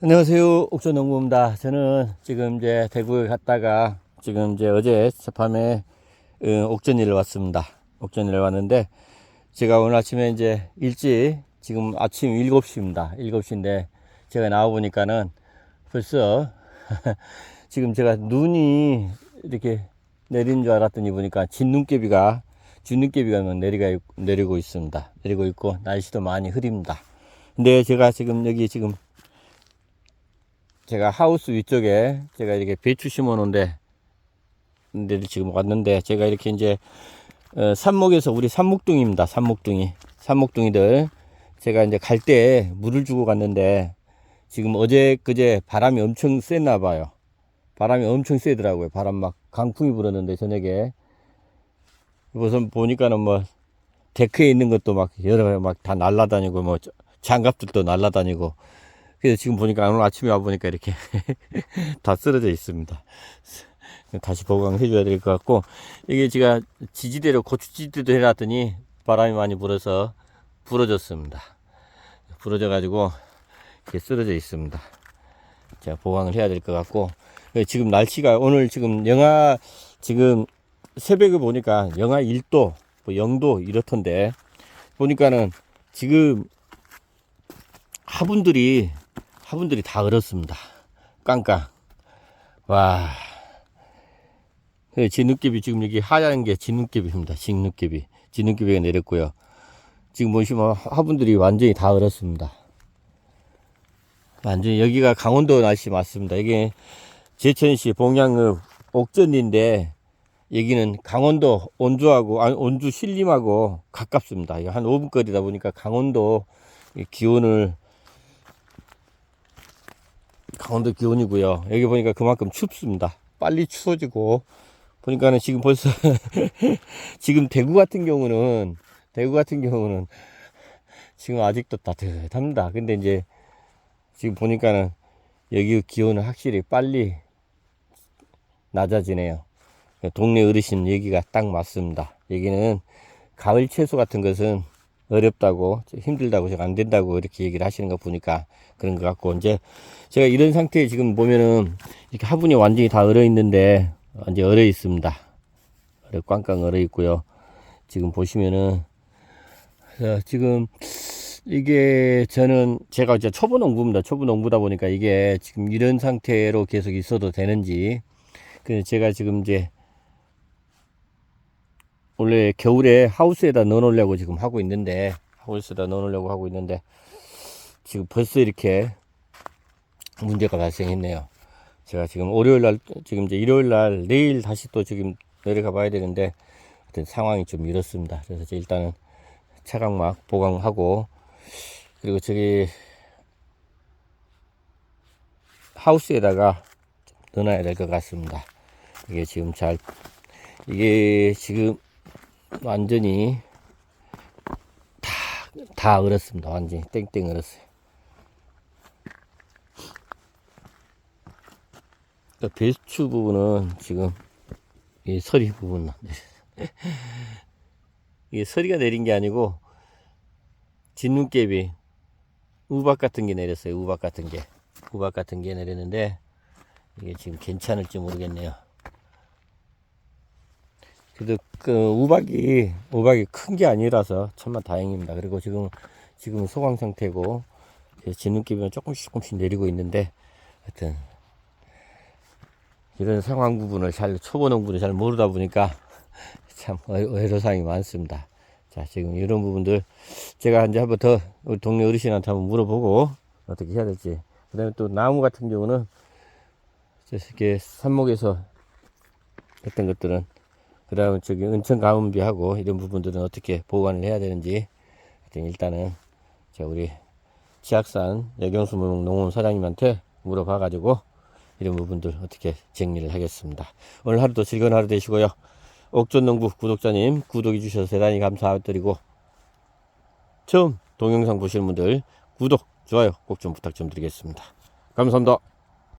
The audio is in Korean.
안녕하세요. 옥천농부입니다. 저는 지금 이제 대구에 갔다가 지금 이제 어제 밤에 옥천리를 왔습니다. 옥천리를 왔는데 제가 오늘 아침에 이제 일찍 지금 아침 7시입니다. 7시인데 제가 나와 보니까는 벌써 지금 제가 눈이 이렇게 내리는 줄 알았더니 보니까 진눈깨비가 내리고 있습니다. 내리고 있고 날씨도 많이 흐립니다. 근데 제가 지금 여기 지금 제가 하우스 위쪽에 제가 이렇게 배추 심어 놓은데 지금 왔는데 제가 이렇게 이제 삽목에서 우리 삽목둥이입니다. 삽목둥이들 제가 이제 갈 때 물을 주고 갔는데 지금 어제 그제 바람이 엄청 셌나 봐요. 바람이 엄청 세더라고요. 바람 막 강풍이 불었는데 저녁에 우선 보니까는 뭐 데크에 있는 것도 막 여러 막 다 날라다니고 뭐 장갑들도 날라다니고 그래서 지금 보니까 오늘 아침에 와보니까 이렇게 다 쓰러져 있습니다. 다시 보강해 줘야 될 것 같고, 이게 제가 지지대로 고추지지대도 해놨더니 바람이 많이 불어서 부러졌습니다. 부러져 가지고 이렇게 쓰러져 있습니다. 제가 보강을 해야 될 것 같고, 지금 날씨가 오늘 지금 지금 새벽에 보니까 영하 1도 뭐 0도 이렇던데 보니까는 지금 화분들이 다 얼었습니다. 깡깡. 와. 진눈깨비 지금 여기 하얀 게 진눈깨비입니다. 진눈깨비가 내렸고요. 지금 보시면 화분들이 완전히 다 얼었습니다. 완전히 여기가 강원도 날씨 맞습니다. 이게 제천시 봉양읍 옥전인데 여기는 강원도 온주 신림하고 가깝습니다. 한 5분 거리다 보니까 강원도 기온이고요. 여기 보니까 그만큼 춥습니다. 빨리 추워지고 보니까는 지금 벌써 지금 대구 같은 경우는 지금 아직도 따뜻합니다. 근데 이제 지금 보니까는 여기 기온은 확실히 빨리 낮아지네요. 동네 어르신 얘기가 딱 맞습니다. 여기는 가을 채소 같은 것은 어렵다고 힘들다고 안 된다고 이렇게 얘기를 하시는 거 보니까 그런 것 같고, 이제 제가 이런 상태에 지금 보면은 이렇게 화분이 완전히 다 얼어 있는데 완전히 얼어 있습니다. 꽝꽝 얼어 있고요. 지금 보시면은 지금 이게 제가 이제 초보 농부다 보니까 이게 지금 이런 상태로 계속 있어도 되는지, 그래서 제가 지금 이제 원래 겨울에 하우스에다 넣어놓으려고 지금 하고 있는데 지금 벌써 이렇게 문제가 발생했네요. 제가 지금 지금 이제 일요일날 내일 다시 또 지금 내려가 봐야 되는데 하여튼 상황이 좀 이렇습니다. 그래서 일단은 차광막 보강하고, 그리고 저기 하우스에다가 넣어놔야 될 것 같습니다. 이게 지금 완전히 다 얼었습니다. 완전히 땡땡 얼었어요. 배추 부분은 지금 이 서리 부분 이게 서리가 내린 게 아니고 진눈깨비 우박 같은 게 내렸어요. 우박 같은 게 내렸는데 이게 지금 괜찮을지 모르겠네요. 그래도 그 우박이 큰 게 아니라서 천만 다행입니다. 그리고 지금 소강 상태고 진눈깨비는 조금씩 내리고 있는데, 하여튼 이런 상황 부분을 초보 농부는 잘 모르다 보니까 참 애로사항이 많습니다. 자, 지금 이런 부분들 제가 이제 한번 더 우리 동네 어르신한테 한번 물어보고 어떻게 해야 될지. 그 다음에 또 나무 같은 경우는 이렇게 삽목에서 했던 것들은, 그 다음에 저기 은천 가뭄비하고 이런 부분들은 어떻게 보관을 해야 되는지, 하여튼 일단은 우리 지악산 여경수 농원 사장님한테 물어봐 가지고 이런 부분들 어떻게 정리를 하겠습니다. 오늘 하루도 즐거운 하루 되시고요. 옥천농부 구독자님 구독해 주셔서 대단히 감사드리고, 처음 동영상 보시는 분들 구독, 좋아요 꼭 좀 부탁 좀 드리겠습니다. 감사합니다.